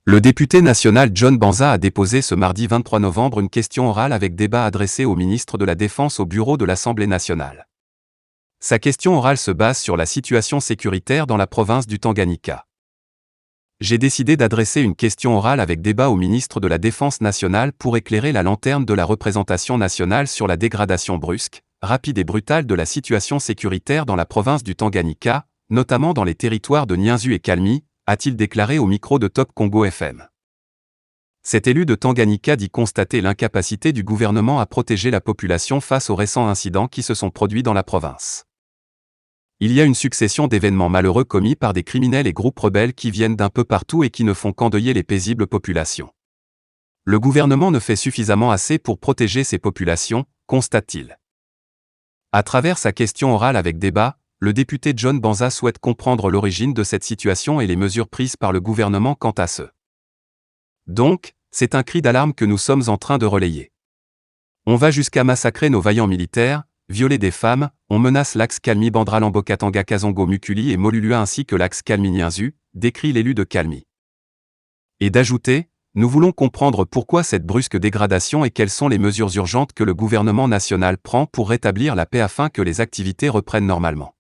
Le député national John Banza a déposé ce mardi 23 novembre une question orale avec débat adressée au ministre de la Défense au bureau de l'Assemblée nationale. Sa question orale se base sur la situation sécuritaire dans la province du Tanganyika. J'ai décidé d'adresser une question orale avec débat au ministre de la Défense nationale pour éclairer la lanterne de la représentation nationale sur la dégradation brusque, rapide et brutale de la situation sécuritaire dans la province du Tanganyika, notamment dans les territoires de Nyanzu et Kalmi, a-t-il déclaré au micro de Top Congo FM. Cet élu de Tanganyika dit constater l'incapacité du gouvernement à protéger la population face aux récents incidents qui se sont produits dans la province. Il y a une succession d'événements malheureux commis par des criminels et groupes rebelles qui viennent d'un peu partout et qui ne font qu'endeuiller les paisibles populations. Le gouvernement ne fait suffisamment assez pour protéger ces populations, constate-t-il. À travers sa question orale avec débat, le député John Banza souhaite comprendre l'origine de cette situation et les mesures prises par le gouvernement quant à ce. Donc, c'est un cri d'alarme que nous sommes en train de relayer. On va jusqu'à massacrer nos vaillants militaires, violer des femmes, on menace l'axe Kalmi-Bandra-Lambo-Katanga-Kazongo-Mukuli et Molulua ainsi que l'axe Kalmi-Nyanzu, décrit l'élu de Kalmi. Et d'ajouter, nous voulons comprendre pourquoi cette brusque dégradation et quelles sont les mesures urgentes que le gouvernement national prend pour rétablir la paix afin que les activités reprennent normalement.